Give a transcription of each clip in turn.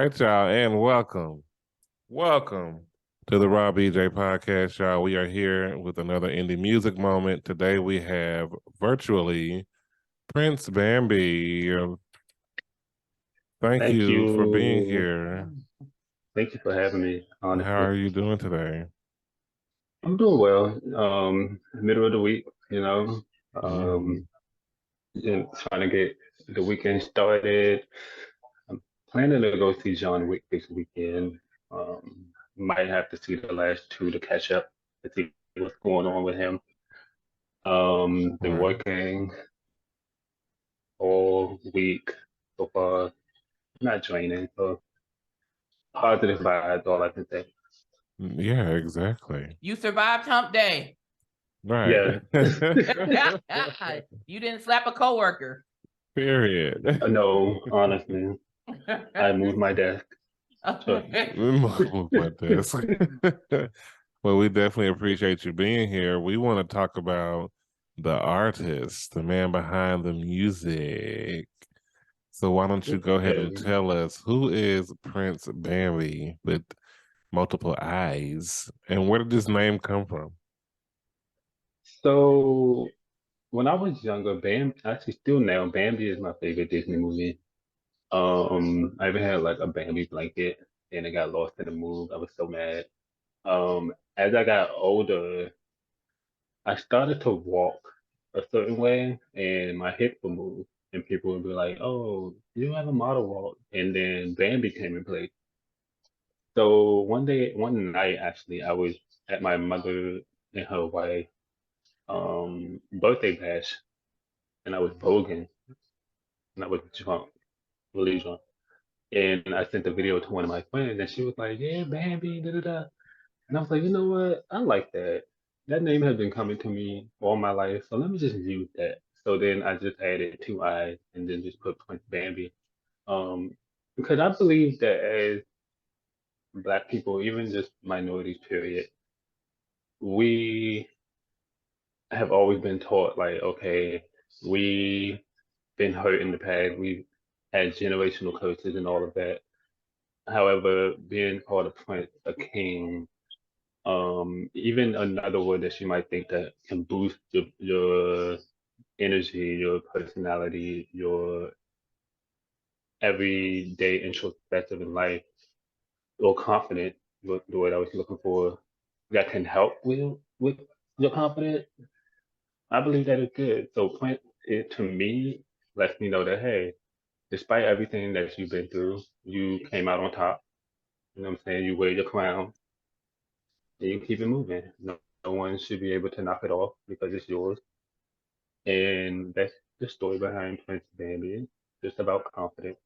right, y'all, and welcome to the Raw BJ podcast, y'all. We are here with another indie music moment. Today we have virtually Princebambii. Thank Thank you for being you. here. Thank you for having me, How honestly. are you doing today? I'm doing well. Middle of the week, Mm. um, and trying to get the weekend started. I'm planning to go see John Wick this weekend. Might have to see the last two to catch up to see what's going on with him. Been Right. working all week so far, not draining, so positive vibes, all I can say. Yeah, exactly. You survived hump day. Right. Yeah. You didn't slap a coworker. Period. No, honestly, I moved my desk. Trust me. Move my desk. Well, we definitely appreciate you being here. We want to talk about the artist, the man behind the music. So why don't you go ahead and Okay. tell us who is Princebambii with multiple eyes, and where did this name come from? So when I was younger, actually still now, Bambi is my favorite Disney movie. I even had like a Bambi blanket and it got lost in the move. I was so mad. As I got older, I started to walk a certain way and my hip would move and people would be like, "Oh, you have a model walk." And then Bambi came in place. So one night actually, I was at my mother and her wife birthday bash and I was voguing and I was drunk, really drunk. And I sent the video to one of my friends and she was like, "Yeah, Bambi, da da da." And I was like, you know what? I like that. That name has been coming to me all my life, so let me just use that. So then I just added two eyes and then just put Prince Bambi. Because I believe that as Black people, even just minorities, period, we have always been taught like, okay, we been hurt in the past. We've had generational curses and all of that. However, being called a prince, a king, even another word that you might think that can boost your energy, your personality, your everyday introspective in life, or confident, the word I was looking for, that can help with your confidence. I believe that is good. So prince, it to me lets me know that hey, despite everything that you've been through, you came out on top. You know what I'm saying? You wear your crown and you keep it moving. No one should be able to knock it off because it's yours. And that's the story behind Prince Bambi. Just about confidence.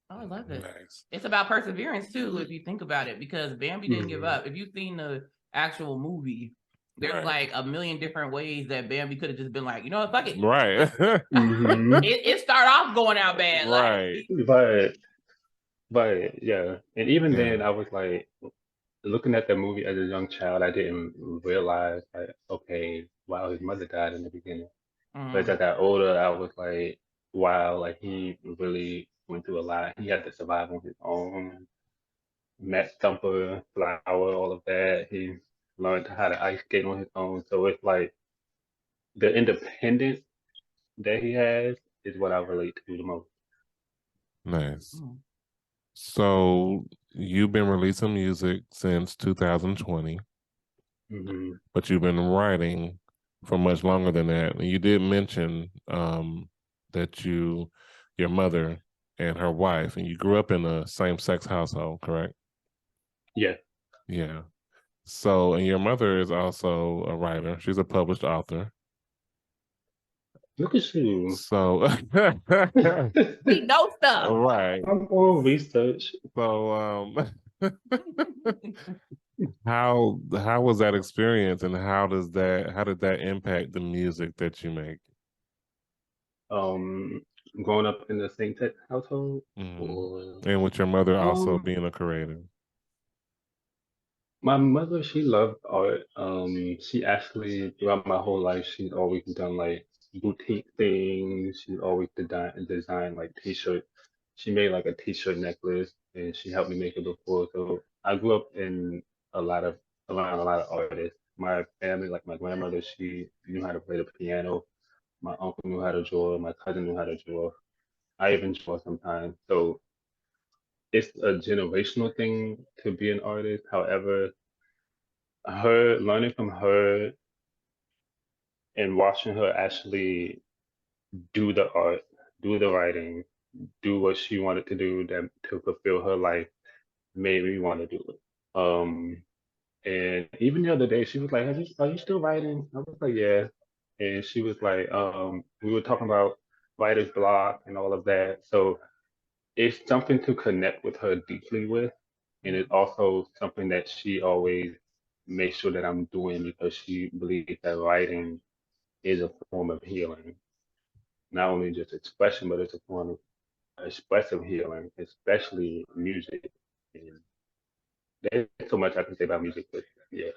Oh, I love it. Nice. It's about perseverance too, if you think about it, because Bambi didn't give Mhm. up. If you've seen the actual movie, there's Right. like a million different ways that Bambi could have just been like, you know what, fuck it. Right. Mhm. It started off going out bad. Right. But yeah, and even Yeah. then, I was like looking at the movie as a young child. I didn't realize like, okay, wow, his mother died in the beginning. But as I got older, I was like, wow, like he really went through a lot. He had to survive on his own. Met Thumper, Flower, all of that. He learned how to ice skate on his own. So it's like the independence that he has is what I relate to the most. Nice. Mm. So you've been releasing music since 2020, Hmm. but you've been writing for much longer than that. And you did mention that your mother and her wife, and you grew up in a same-sex household, correct? Yeah. Yeah. So, and your mother is also a writer. She's a published author. Look at you. So, We know stuff. right. I'm on research. So, how was that experience, and how did that impact the music that you make? Um, growing up in the same tech household, Hmm. or And with your mother also um, being a creative. my mother, she loved art. She actually throughout my whole life, she's always done like boutique things. She's always designed like t-shirts she made like a t-shirt necklace, and she helped me make it before. So I grew up in a lot of around a lot of artists. My family, like my grandmother, she knew how to play the piano. My uncle knew how to draw. My cousin knew how to draw. I even draw sometimes. So it's a generational thing to be an artist. However, her learning from her and watching her actually do the art, do the writing, do what she wanted to do that to fulfill her life made me want to do it. And even the other day, she was like, are you still writing? I was like, yeah. And she was like, we were talking about writer's block and all of that. So it's something to connect with her deeply with. And it's also something that she always makes sure that I'm doing because she believes that writing is a form of healing, not only just expression, but it's a form of expressive healing, especially music. And there's so much I can say about music, but yeah,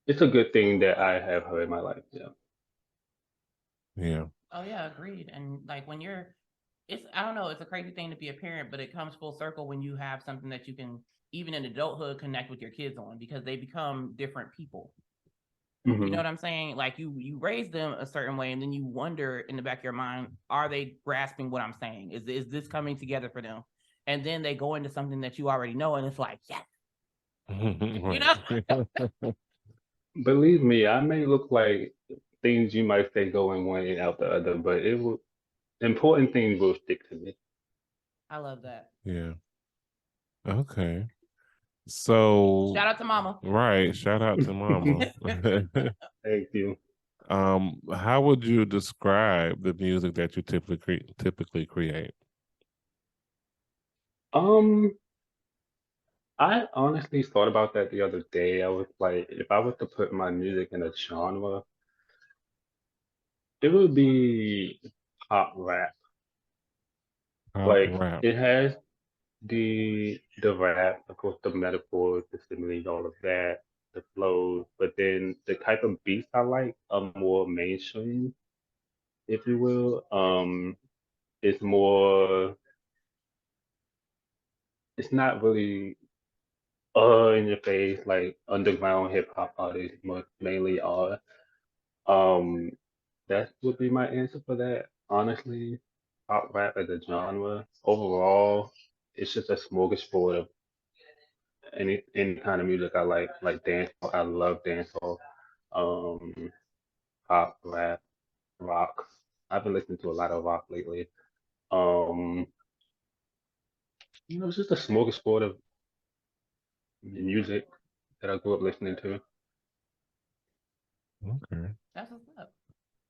it's a good thing that I have her in my life. Yeah. Yeah. Oh yeah, agreed. And like when you're, it's I don't know, it's a crazy thing to be a parent, but it comes full circle when you have something that you can even in adulthood connect with your kids on because they become different people. You know what I'm saying? Like you raise them a certain way, and then you wonder in the back of your mind, are they grasping what I'm saying? Is this coming together for them? And then they go into something that you already know, and it's like, yes, you know. Believe me, I may look like things you might say go in one and out the other, but it will important things will stick to me. I love that. Yeah. Okay. So Shout out to Mama. right, shout out to Mama. Thank you. How would you describe the music that you typically create? Um, I honestly thought about that the other day. I was like, if I was to put my music in a genre, it would be pop rap. Pop Like rap. it has the rap, of course, the metaphors, the similes, all of that, the flows, but then the type of beats I like are more mainstream, if you will. It's more, it's not really in your face like underground hip hop artists mainly are. Um, that would be my answer for that. Honestly, pop rap as a genre overall, it's just a smorgasbord of any kind of music I like dance. I love dancehall, um, pop, rap, rock. I've been listening to a lot of rock lately. Um, it's just a smorgasbord of music that I grew up listening to. Okay. That's what's up.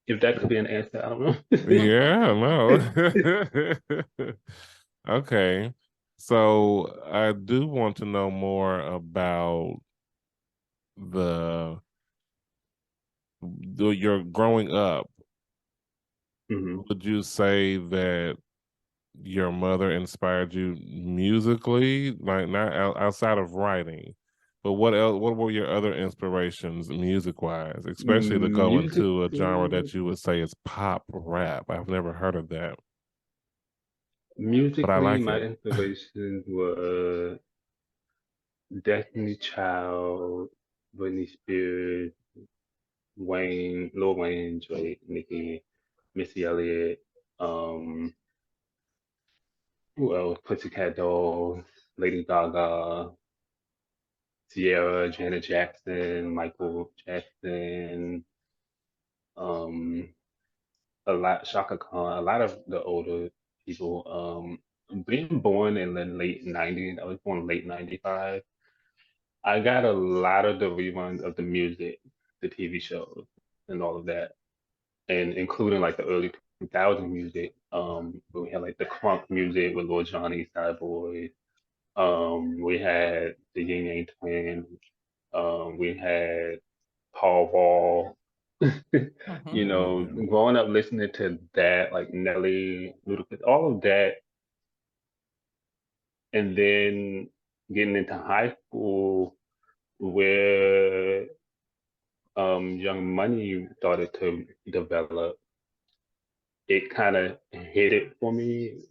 If that could be an answer, I don't know. Yeah, no. Okay. So I do want to know more about the your growing up. hmm Would you say that your mother inspired you musically, like not outside of writing, but what else? What were your other inspirations, music wise, especially to go into a genre Musically, that you would say is pop rap? I've never heard of that, but I musically, like my it. inspirations were Destiny Child, Britney Spears, Wayne, Lil Wayne, Drake, Nicki, Missy Elliott, um, who else? Pussycat Dolls, Lady Gaga, Sierra, Janet Jackson, Michael Jackson, um, a lot, Shaka Khan, a lot of the older people. Being born in the late '90s, I was born late '95. I got a lot of the reruns of the music, the TV shows, and all of that, and including like the early 2000 music. Where we had like the crunk music with Lil Johnny, Boy. We had the Yin Yang Twins. We had Paul Wall. Yeah. Growing up listening to that, like Nelly, Ludacris, all of that, and then getting into high school where Young Money started to develop. it kind of hit it for me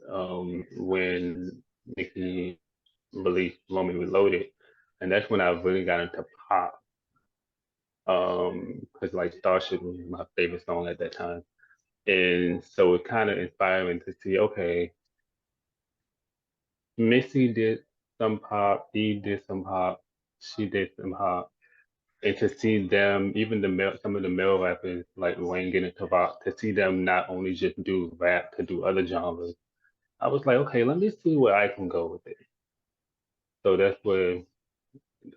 when Nicki released "Blow Me Reloaded," and that's when I really got into pop. Because like Starship was my favorite song at that time, and so it kind of inspired me to see, okay, Missy did some pop, Eve did some pop, she did some pop, and to see them, even some of the male rappers like Wayne get into rock, to see them not only just do rap, to do other genres, I was like, okay, let me see where I can go with it. So that's where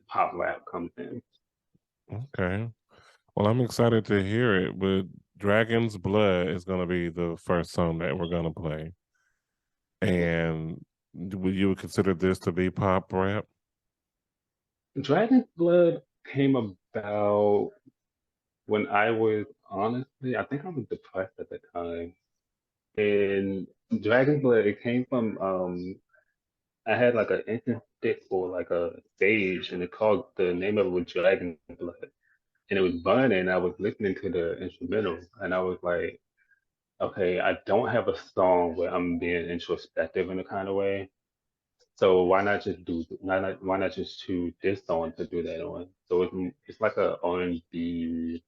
pop rap comes in. Okay. Well, I'm excited to hear it, but Dragon's Blood is going to be the first song that we're going to play. And would you consider this to be pop rap? Dragon's Blood came about when I was honestly, I think I was depressed at the time. And Dragon's Blood, it came from I had like an incense stick or like a sage, and the name of it was Dragon Blood, and it was burning. I was listening to the instrumental, and I was like, okay, I don't have a song where I'm being introspective in a kind of way. So why not just choose this song to do that on? So it's like a R&B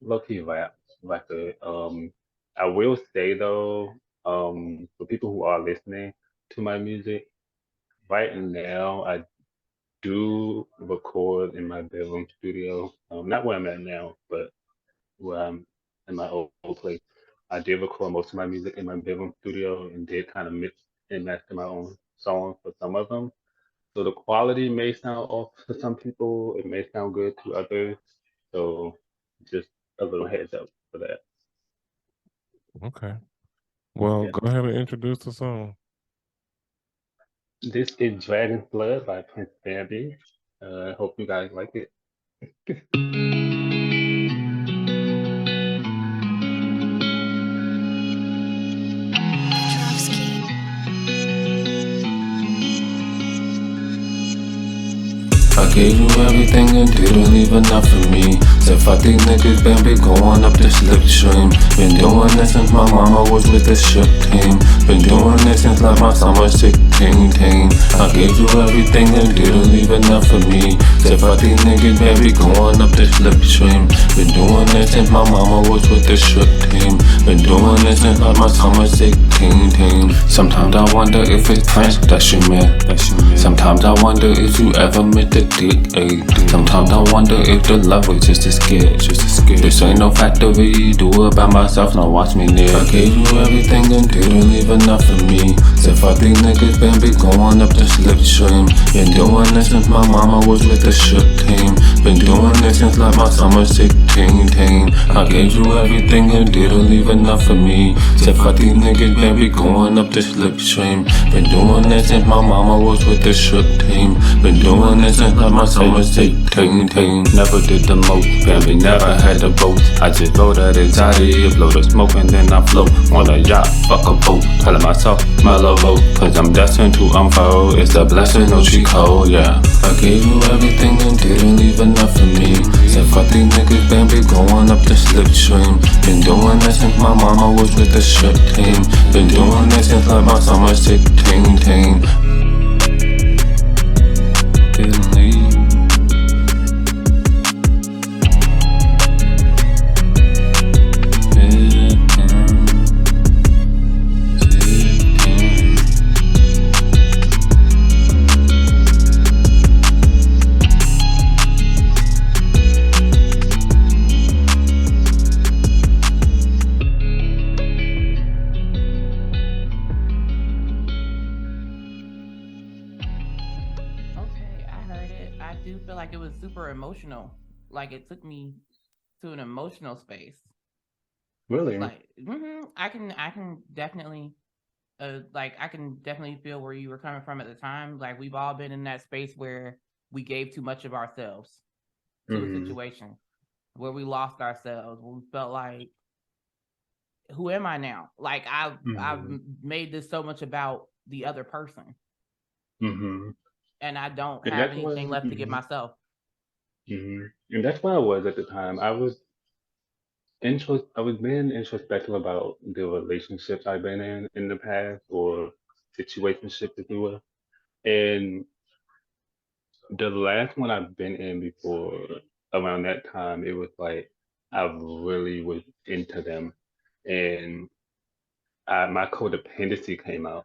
low-key rap record. I will say though, for people who are listening to my music right now, I do record in my bedroom studio. Not where I'm at now, but where I'm in my old place. I did record most of my music in my bedroom studio and did kind of mix and master my own songs for some of them. So the quality may sound off to some people, it may sound good to others. So just a little heads up for that. Okay. Well, Yeah. go ahead and introduce the song. This is Dragon's Blood by Princebambii. I hope you guys like it. I gave you everything and didn't leave enough for me. Said fuck these niggas, Bambii, going up the slipstream. Been doing this since my mama was with the ship team. Been doing this since like my summer 16. I gave you everything and didn't leave enough for me. Said fuck these niggas, Bambii, going up the slipstream. Been doing this since my mama was with the ship team. Been doing this since like my summer 16. Sometimes I wonder if it's Prince that you met. Sometimes I wonder if you ever met the dick. Sometimes I wonder if the love was just a skit. This ain't no factory, do it by myself, now watch me live. I gave you everything and didn't leave enough for me. Said fuck these niggas, Bambii, going up the slipstream. Been doing this since my mama was with the ship team. Been doing this since like my summer 16. I gave you everything and didn't leave enough for me. Said fuck these niggas, Bambii, going up the slipstream. Been doing this since my mama was with the ship team. Been doing this since like my summer 16. Never did the most, Bambii, never had a boat. I just rolled out anxiety, blow the smoke and then I float. On a yacht, fuck a boat, telling myself, smell a boat. Cause I'm destined to unfold, it's a blessing, no cheat code, yeah. I gave you everything and didn't leave enough for me. Said fuck these niggas, Bambii, going up the slipstream. Been doing this since my mama was with the ship team. Been doing this since like my summer 16. Didn't leave. Okay, I heard it. I do feel like it was super emotional. Like it took me to an emotional space. Really? Like, I can definitely, I can definitely feel where you were coming from at the time. Like we've all been in that space where we gave too much of ourselves to a situation, where we lost ourselves, where we felt like, who am I now? Like I've made this so much about the other person, Mm-hmm. and I don't And have that's anything left to give myself. and that's where I was at the time. I was I was being introspective about the relationships I've been in the past, or situationships, if you will. And the last one I've been in before, around that time, it was like I really was into them, and my codependency came out,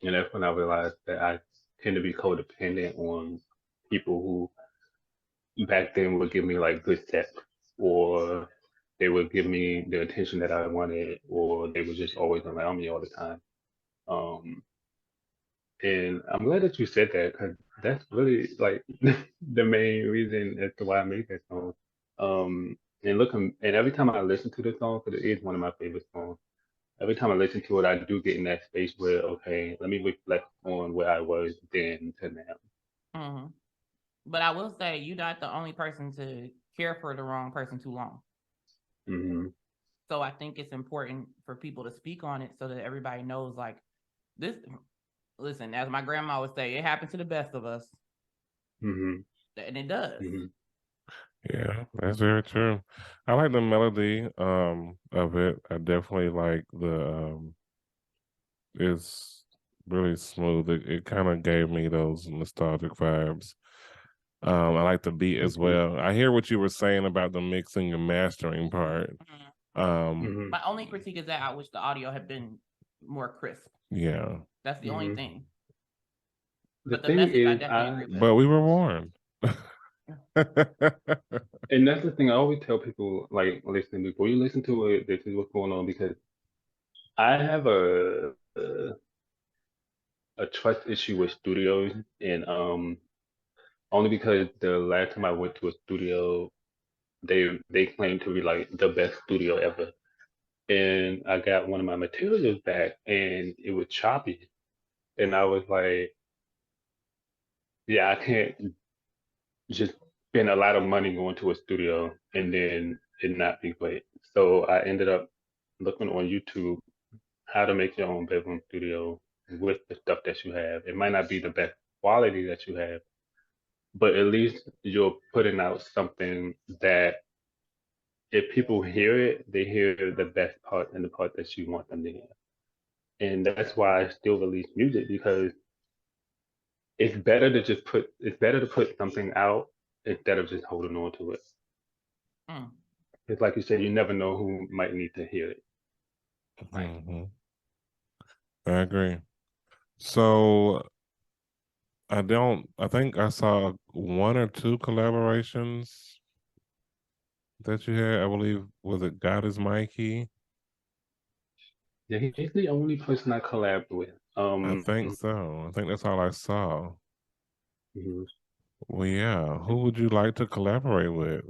and that's when I realized that I tend to be codependent on people who back then would give me like good sex, or they would give me the attention that I wanted, or they were just always around me all the time. Um, and I'm glad that you said that, because that's really like the main reason as to why I made that song. And and every time I listen to the song, because it is one of my favorite songs, every time I listen to it, I do get in that space where, okay, let me reflect on where I was then to now. Hmm. But I will say, you're not the only person to care for the wrong person too long. Hmm. So I think it's important for people to speak on it so that everybody knows, like, this. Listen, as my grandma would say, it happens to the best of us, Hmm. and it does. Hmm. Yeah, that's very true. I like the melody of it. I definitely like it's really smooth. It kind of gave me those nostalgic vibes. I like the beat as Thank you. well. I hear what you were saying about the mixing and mastering part. Mhm. Hmm. My only critique is that I wish the audio had been more crisp. Yeah. That's the only Hmm. thing. The But the thing message I is, definitely agree with. But we were warned. and that's the thing I always tell people, like, listen, before you listen to it, this is what's going on, because I have a trust issue with studios, and only because the last time I went to a studio, they claimed to be like the best studio ever, and I got one of my materials back, and it was choppy, and I was like, yeah, I can't just spend a lot of money going to a studio and then it not be great. So I ended up looking on YouTube how to make your own bedroom studio with the stuff that you have. It might not be the best quality that you have, but at least you're putting out something that if people hear it, they hear the best part and the part that you want them to hear. And that's why I still release music, because it's better to put something out instead of just holding on to it. Mm, It's like you said, you never know who might need to hear it. right. Hmm. I agree. So I think I saw one or two collaborations that you had. I believe, was it God is Mikey? Yeah, he's the only person I collab with. I think so. I think that's all I saw. Mhm. Well, yeah. Who would you like to collaborate with?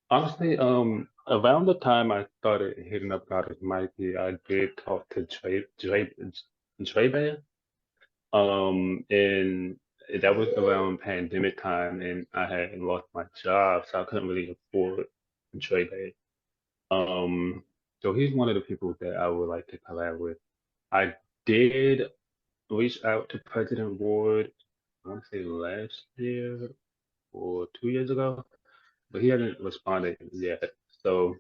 Honestly, around the time I started hitting up God is Mikey, I did talk to Dre Band. And that was around pandemic time, and I had lost my job, so I couldn't really afford Dre Band. Um, so he's one of the people that I would like to collab with. I did reach out to President Ward, I want to say last year or 2 years ago, but he hasn't responded yet. So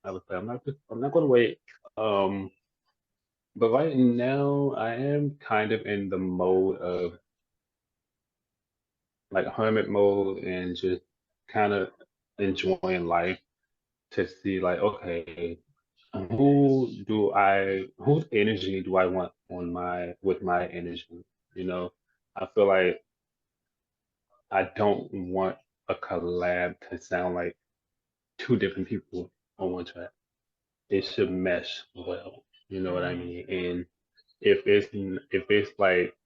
I was like, I'm not going to wait. Um, but right now, I am kind of in the mode of like hermit mode and just kind of enjoying life, to see like, okay, whose energy do I want on with my energy? You know, I feel like I don't want a collab to sound like two different people on one track. It should mesh well. You know what I Mm, mean? And if it's like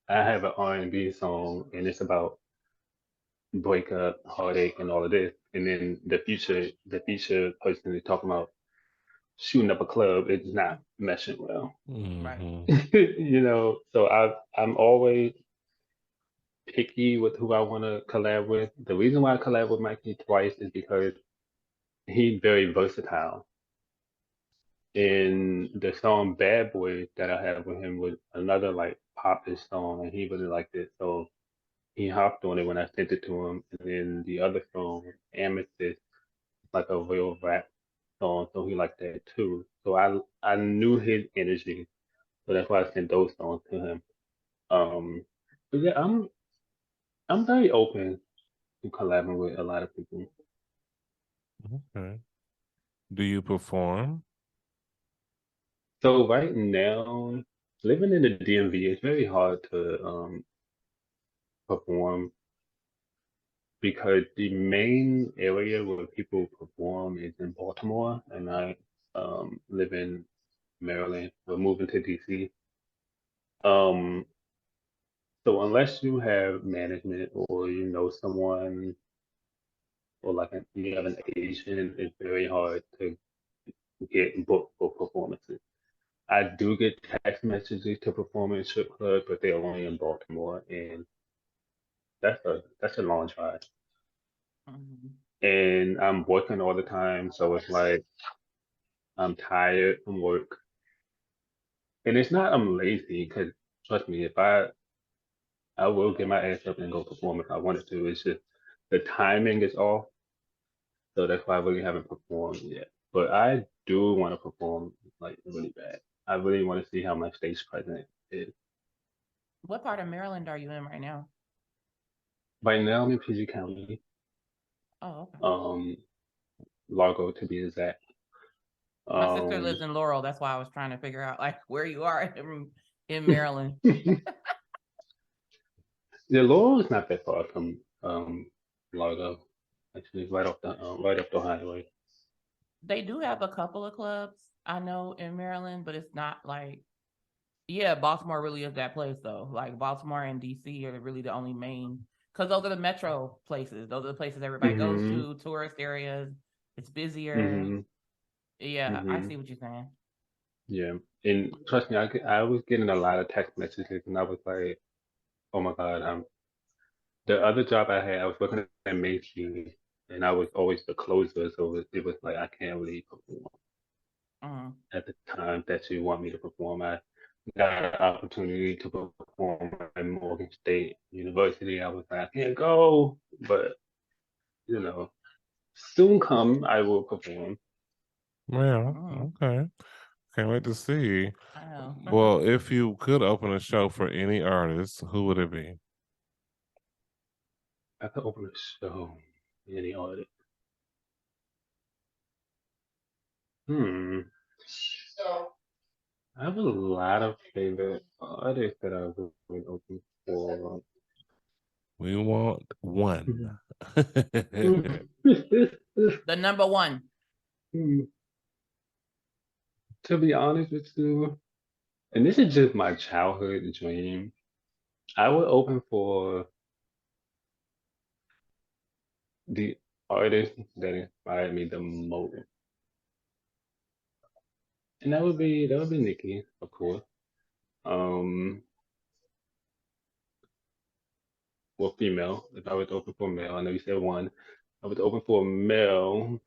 I have an R&B song and it's about breakup, heartache, and all of this, and then the feature person is talking about shooting up a club, it's not meshing well. right. Hmm. So I'm always picky with who I want to collab with. The reason why I collab with Mikey twice is because he's very versatile. And the song Bad Boy that I have with him was another like popish song, and he really liked it. So he hopped on it when I sent it to him. And then the other song, Amethyst, like a real too. So I knew his energy, so that's why I sent those songs to him. But yeah, I'm very open to collabing with a lot of people. Okay. Do you perform? So right now, living in the DMV, it's very hard to perform because the main area where people perform is in Baltimore, and I live in Maryland. We're moving to DC. Um, so unless you have management or you know someone or like you have an agent, it's very hard to get booked for performances. I do get text messages to perform in strip club, but they're only in Baltimore, and that's a long drive. Mhm. And I'm working all the time, so it's like I'm tired from work. And it's not I'm lazy, because trust me, if I will get my ass up and go perform if I wanted to. It's just the timing is off, so that's why I really haven't performed yet. But I do want to perform like really bad. I really want to see how my stage presence is. What part of Maryland are you in right now? Right now, I'm in PG County, Oh, okay. um, Largo to be exact. My sister Um, lives in Laurel. That's why I was trying to figure out like where you are in Maryland. the Laurel is not that far from Largo. Actually, it's right up the highway. They do have a couple of clubs I know in Maryland, but it's not like, yeah, Baltimore really is that place though. Like Baltimore and DC are really the only main, because those are the metro places. Those are the places everybody goes hmm to, tourist areas. It's busier. hmm Yeah, I hmm see what you're saying. Yeah, and trust me, I was getting a lot of text messages, and I was like, oh my God, the other job I had, I was working at Macy's, and I was always the closer, so it was like I can't really perform Mm. at the time that you want me to perform. I got an opportunity to perform at Morgan State University. I was like, I can't go, but you know, soon come I will perform. Yeah, Mm. okay. Can't wait to see. I know. Well, if you could open a show for any artist, who would it be? I could open a show, any artist. Hmm. I have a lot of favorite artists that I would open for. We want one. The number one. To be honest with you, and this is just my childhood dream, I would open for the artist that inspired me the most. And that would be Nicki, of course. Um, well, female. If I was open for male, I know you said one. If I was open for a male,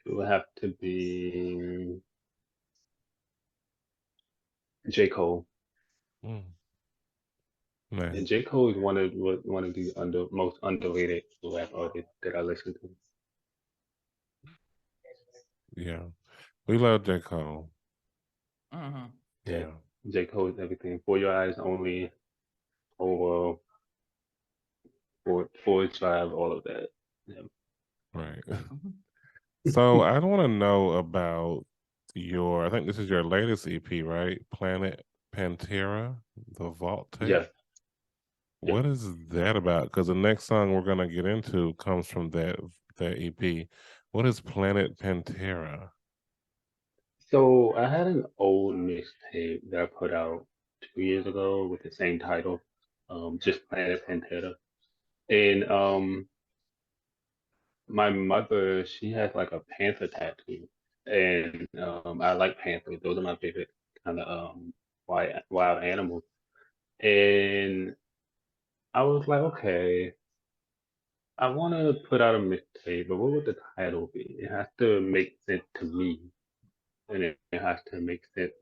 it would have to be J. Cole. Mm, And nice. J. Cole is one of the most underrated rap artists that I listen to. Yeah. We love J. Cole. Hmm. Yeah, Yeah. J. Cole is everything. For Your Eyes Only, over for Tribe, all of that. Yeah. Right. Hmm. So I want to know about I think this is your latest EP, right? Planet Pantera, the Vault tape. Yeah, yeah. What is that about? Because the next song we're gonna get into comes from that EP. What is Planet Pantera? So I had an old mixtape that I put out 2 years ago with the same title, just Planet Pantera. And my mother, she has like a panther tattoo, and I like panthers. Those are my favorite kind of wild animals. And I was like, okay, I want to put out a mixtape, but what would the title be? It has to make sense to me, and it has to make sense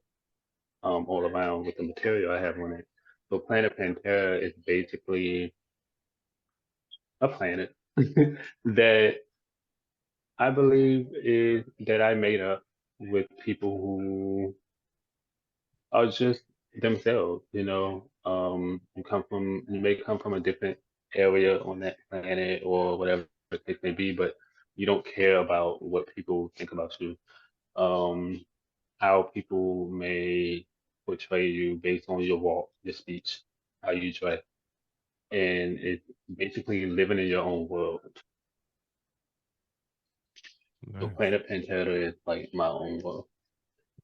all around with the material I have on it. So Planet Pantera is basically a planet that I believe is that I made up. with people who are just themselves, you know. You may come from a different area on that planet or whatever the case may be, but you don't care about what people think about you. Um, how people may portray you based on your walk, your speech, how you dress, and it's basically living in your own world. So Nice. Planet Pantera is like my own world.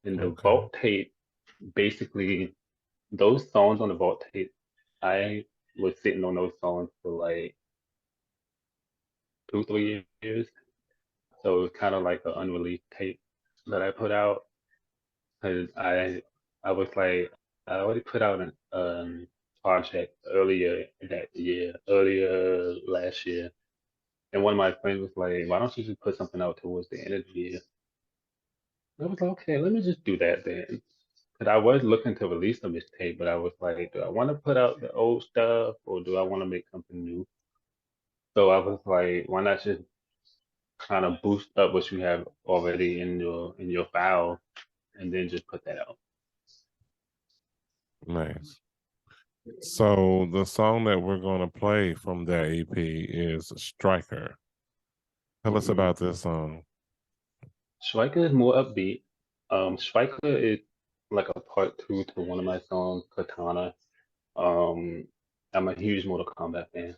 And the Okay. vault tape, basically, those songs on the vault tape, I was sitting on those songs for like 2, 3 years. So it was kind of like an unreleased tape that I put out because I was like I already put out an project earlier last year, and one of my friends was like, "Why don't you just put something out towards the end of the year?" I was like, "Okay, let me just do that then." Because I was looking to release a mixtape, but I was like, "Do I want to put out the old stuff or do I want to make something new?" So I was like, "Why not just kind of boost up what you have already in your file and then just put that out?" Nice. So the song that we're going to play from that EP is Striker. Tell us Mm-mm. about this song. Striker is more upbeat. Striker is like a part two to one of my songs, Katana. Um, I'm a huge Mortal Kombat fan.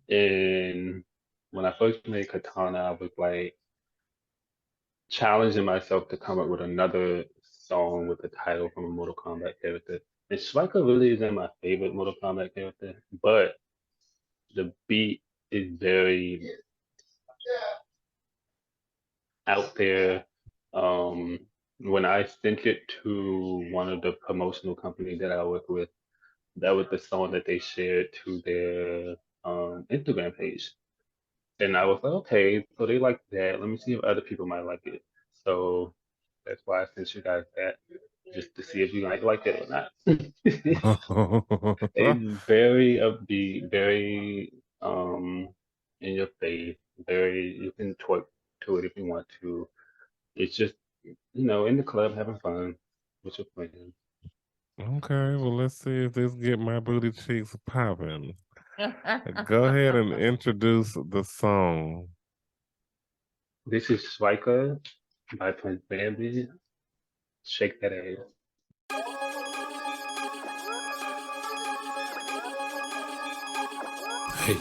And when I first made Katana, I was like challenging myself to come up with another song with the title from a Mortal Kombat character. And Striker really isn't my favorite Mortal Kombat character, but the beat is very out there. Um, when I sent it to one of the promotional companies that I work with, that was the song that they shared to their Instagram page. And I was like, okay, so they like that. Let me see if other people might like it. So that's why I sent you guys that, just to see if you might like it or not. It's very upbeat, very in your face, very you can twerk to it if you want to. It's just, in the club having fun with your friends. Okay, well, let's see if this get my booty cheeks popping. Go ahead and introduce the song. This is Striker by Princebambii. Shake that ass. Hey,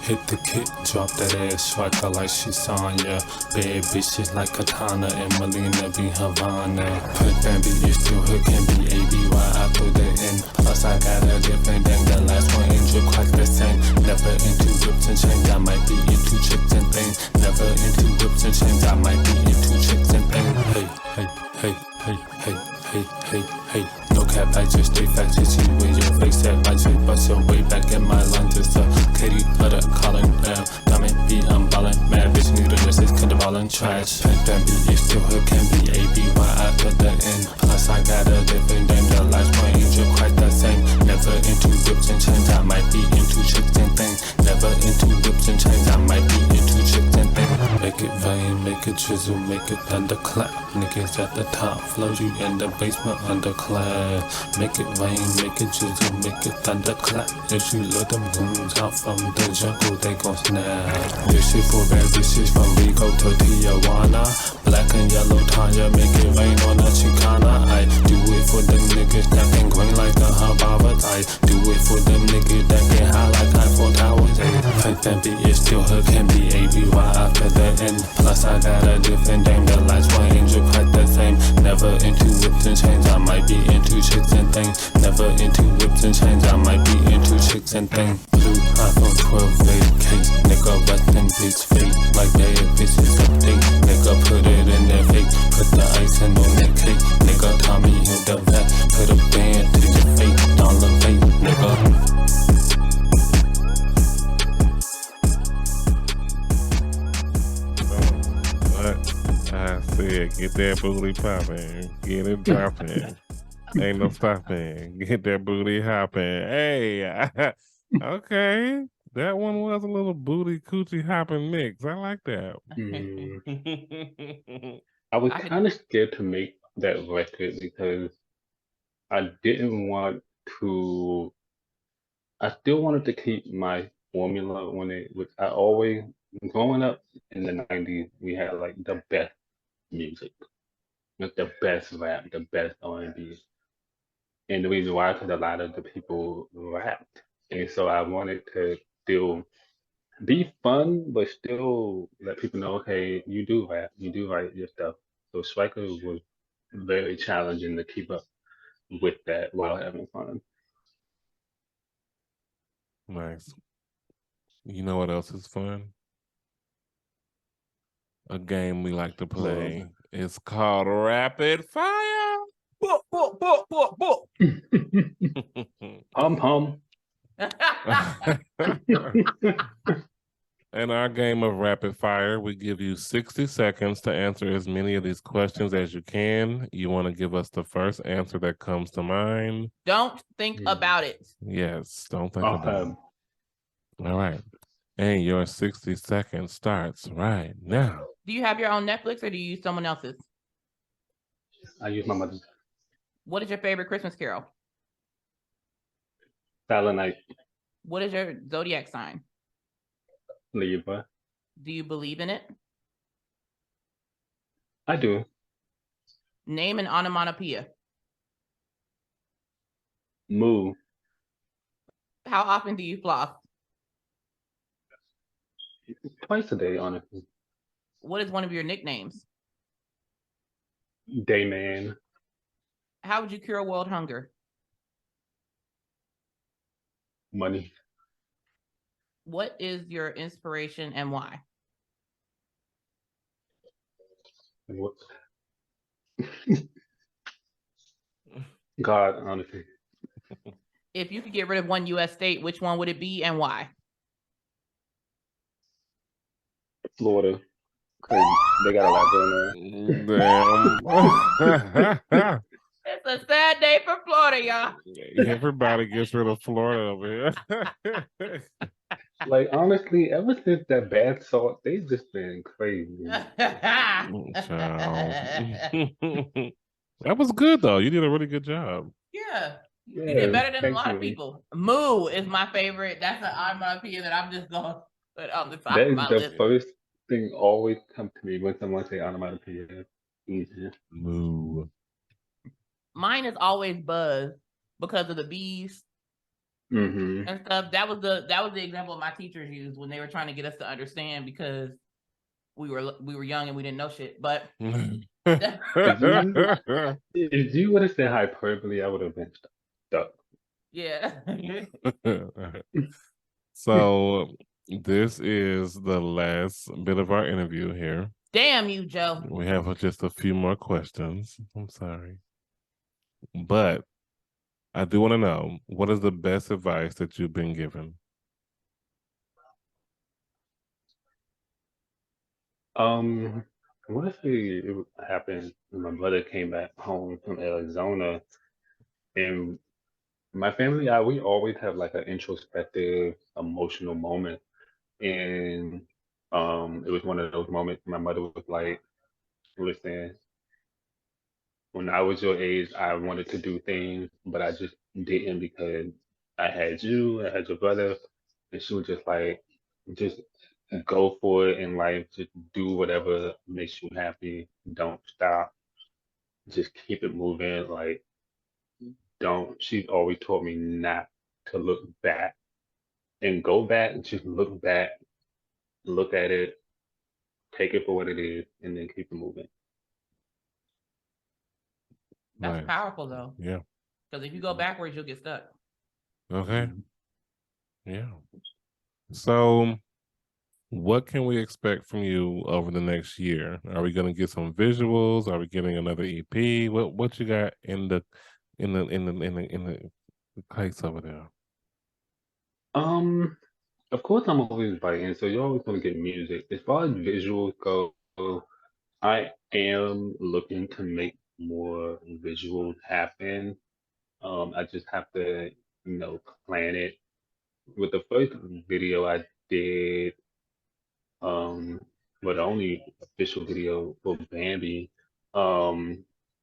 hit the kick, drop that ass, strike her like she Sonya. Bad bitches like Katana and Melina be Havana. Put Bambii, is still her can be ABY, I put it in. Plus I got a different thing, the last one ain't drip quite the same. Never into whips and chains, I might be into chicks and things. Never into whips and chains, I might be into chicks and things. Hey, hey, hey, hey, hey, hey, hey, hey. No cap, I just stay fat, hit you with your face at my shape, bust your way back in my lungs. It's a Katie Butter calling down. Diamond B, I'm ballin', mad bitch, need a list, it's kinda ballin' trash. Bambii, is still her can be ABY, I put the N. Plus I got a different name, the last one ain't drip quite the same. Never into whips and chains, I might be into chicks and things. Never into whips and chains, I might be into chicks and things. Make it rain, make it drizzle, make it thunderclap. Niggas at the top, flow you in the basement underclass. Make it rain, make it drizzle, make it thunderclap. If you let them goons out from the jungle, they gon' snap. This shit for bad bitches from Rico to Tijuana. Black and yellow Tanya, make it rain on a Chicana. I do it for them niggas that can green like a Habavat. I do it for them niggas that get high like Eiffel Towers. Bambii is still her can be ABY after the end. Plus I got a different name, the last one ain't drip quite the same. Never into whips and chains, I might be into chicks and things. Never into whips and chains, I might be into chicks and things. Blue iPhone 12 case, nigga resting bitch fake. Like bad bitches update, nigga put it in their fake. Put the icing on that cake, nigga Tommy in the back. Put a band to your face, don't look fake, nigga. What I said, get that booty popping, get it dropping. Ain't no stopping. Get that booty hopping. Hey, okay. That one was a little booty coochie hopping mix. I like that. I was I could- kind of scared to make that record because I didn't want to. I still wanted to keep my formula on it, which I always, growing up in the 90s, we had like the best music, like the best rap, the best R&B. And the reason why, because a lot of the people rapped. And so I wanted to still be fun, but still let people know, okay, you do rap, you do write your stuff. So Striker was very challenging to keep up with that while having fun. Nice. You know what else is fun? A game we like to play. It's called Rapid Fire. Pum pum. In our game of Rapid Fire, we give you 60 seconds to answer as many of these questions as you can. You want to give us the first answer that comes to mind. Don't think about it. Yes, don't think about Okay. it. All right. And your 60 seconds starts right now. Do you have your own Netflix or do you use someone else's? I use my mother's What is your favorite Christmas carol? Silent Night, What is your zodiac sign? Libra. Do you believe in it? I do. Name an onomatopoeia. Moo. How often do you floss? Twice a day, honestly. What is one of your nicknames? Dayman. How would you cure world hunger? Money. What is your inspiration and why? And what? God, honestly. If you could get rid of one U.S. state, which one would it be and why? Florida. Cause they got a lot going on. Damn. It's a sad day for Florida, y'all. Everybody gets rid of Florida over here. Like honestly, ever since that bath salt, they've just been crazy. Child. That was good though. You did a really good job. Yeah, you Yeah, did better than a thank lot of you. people. Moo is my favorite. That's an onomatopoeia that I'm just going to put on the top That of is my the list. first thing always come to me when someone say onomatopoeia. Easy. Moo. Mine is always buzz because of the bees Mm-hmm. and stuff. That was the example my teachers used when they were trying to get us to understand because we were young and we didn't know shit. But If you would have said hyperbole, I would have been stuck. yeah. So this is the last bit of our interview here. Damn you, Joe. We have just a few more questions. I'm sorry. But I do want to know, what is the best advice that you've been given? I want to say it happened when my brother came back home from Arizona, and my family, we always have like an introspective, emotional moment, and it was one of those moments. My mother was like, "Listen, when I was your age, I wanted to do things, but I just didn't because I had you, I had your brother," and she was just like, "Just go for it in life. Just do whatever makes you happy. Don't stop. Just keep it moving. Like, don't." She always taught me not to look back and go back. Just look back, look at it, take it for what it is, and then keep it moving. That's Nice. powerful though. Yeah. Because if you go backwards, you'll get stuck. Okay. Yeah. So what can we expect from you over the next year? Are we gonna get some visuals? Are we getting another EP? What you got in the case over there? Of course, I'm always biting, so you're always gonna get music. As far as visuals go, I am looking to make more visuals happen. I just have to, plan it. With the first video I did, but the only official video for Bambii,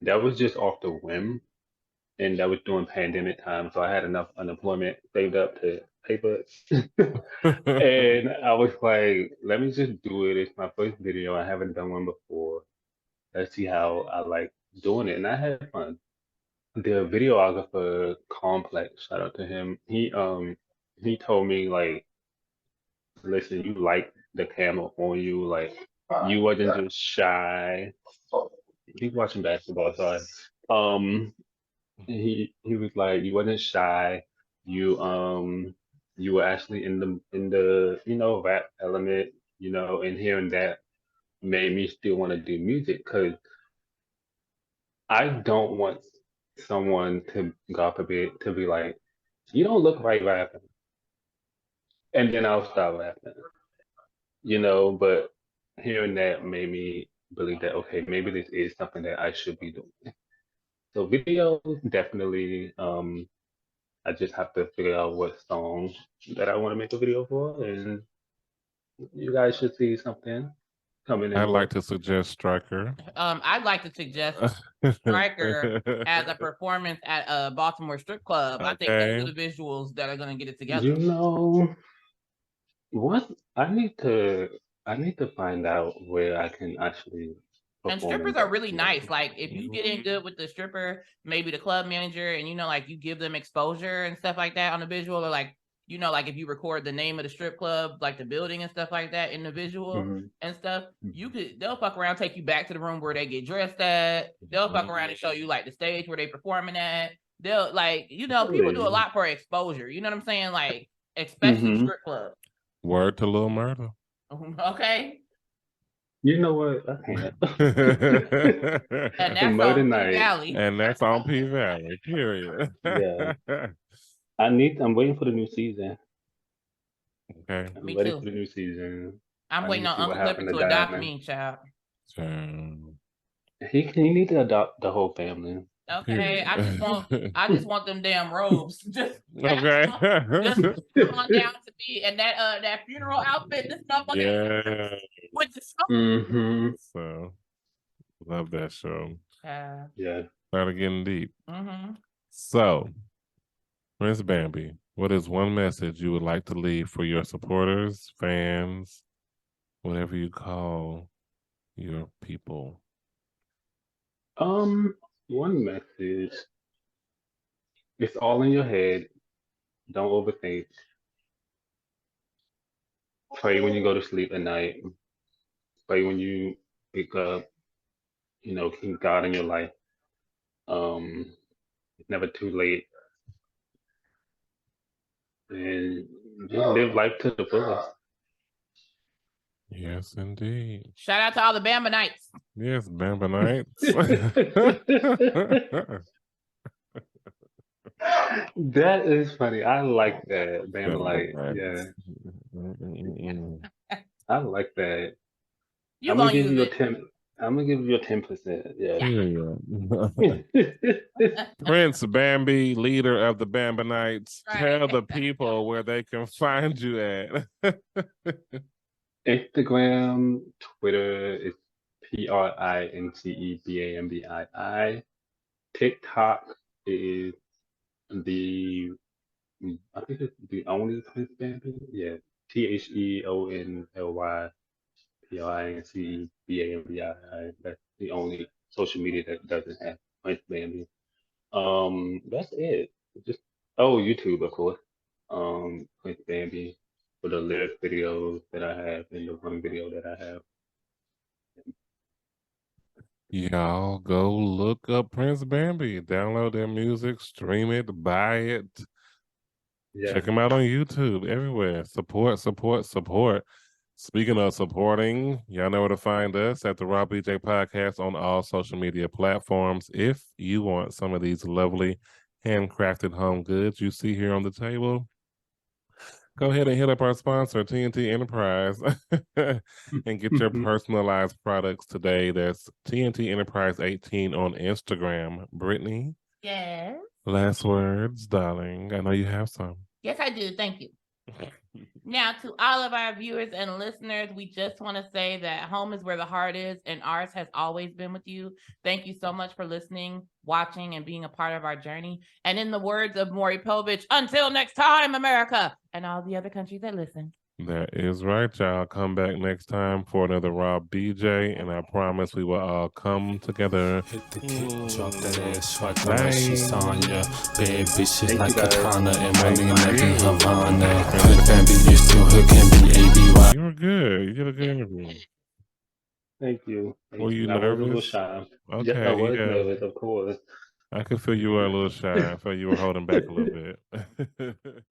That was just off the whim, and that was during pandemic time, so I had enough unemployment saved up to pay for it. And I was like, let me just do it. It's my first video. I haven't done one before. Let's see how I like doing it. And I had fun. The videographer Complex, shout out to him. He told me like, listen, you like the camera on you, like you wasn't just shy. He's watching basketball, sorry. Um he was like, you wasn't shy. You were actually in the rap element, and hearing that made me still want to do music because I don't want someone to, God forbid, to be like, you don't look right rapping, and then I'll stop rapping, but hearing that made me believe that, okay, maybe this is something that I should be doing. So videos, definitely. I just have to figure out what song that I want to make a video for, and you guys should see something coming in I'd the like works. to suggest Striker. I'd like to suggest Striker as a performance at a Baltimore strip club. I think those are the visuals that are going to get it together. You know what? I need to find out where I can actually And perform in strippers are really Baltimore. nice. Like if you get in good with the stripper, maybe the club manager, and like you give them exposure and stuff like that on the visual, or like like if you record the name of the strip club, like the building and stuff like that in the visual and stuff, they'll fuck around, take you back to the room where they get dressed at. They'll fuck around and show you like the stage where they performing at. They'll like, people do a lot for exposure. You know what I'm saying? Like especially strip clubs. Word to Lil Murder. Okay. You know what? I can't. And that's Murder on P Night. Valley. And that's on P Valley, period. Yeah. I'm waiting for the new season. Okay. I'm Me ready too. for the new season. I'm I waiting need to on see what Uncle Clifford happened to to adopt Diamond. me, child. He need to adopt the whole family. Okay, I just want them damn robes. Just Okay. just come on down to me and that funeral outfit. This motherfucker Yeah. with the smoke. Mm-hmm. So, love that show. Yeah. Started getting deep. Mm-hmm. So, Princebambii, what is one message you would like to leave for your supporters, fans, whatever you call your people? One message. It's all in your head. Don't overthink. Pray when you go to sleep at night. Pray when you wake up. Keep God in your life. It's never too late. And just live life to the fullest. Yes, indeed. Shout out to all the Bambinites. Yes, Bambinites. That is funny. I like that. Bambilite. Yeah. I like that. I'm gonna give you a 10. I'm gonna give you a 10%. Yeah. Princebambii, leader of the Bambinites, Right. tell the people where they can find you at. Instagram, Twitter is PRINCEBAMBII. TikTok is I think it's the only Princebambii. Yeah. THEONLYPRINCEBAMBII. That's the only social media that doesn't have Princebambii. That's it. Just YouTube, of course. Princebambii for the lyric videos that I have and the one video that I have. Y'all go look up Princebambii, download their music, stream it, buy it. Yeah. Check them out on YouTube, everywhere. Support, support, support. Speaking of supporting, y'all know where to find us at the Raw BJ Podcast on all social media platforms. If you want some of these lovely handcrafted home goods you see here on the table, go ahead and hit up our sponsor, TNT Enterprise, and get your personalized products today. That's TNT Enterprise 18 on Instagram. Brittany? Yes. Last words, darling. I know you have some. Yes, I do. Thank you. Now, to all of our viewers and listeners, we just want to say that home is where the heart is, and ours has always been with you. Thank you so much for listening, watching, and being a part of our journey. And in the words of Maury Povich, until next time, America, and all the other countries that listen. That is right, y'all. Come back next time for another Rob BJ, and I promise we will all come together. Hit the kick, drop that ass right Bye. when she's on ya. Bad bitches Thank like you, guys. Katana and money like in Havana. Bambii, you still hood can be ABY. You were good. You did a good interview. Thank you. Were you I was a little nervous? shy. Okay, Yes, I was yeah. nervous, of course. I could feel you were a little shy. I felt you were holding back a little bit.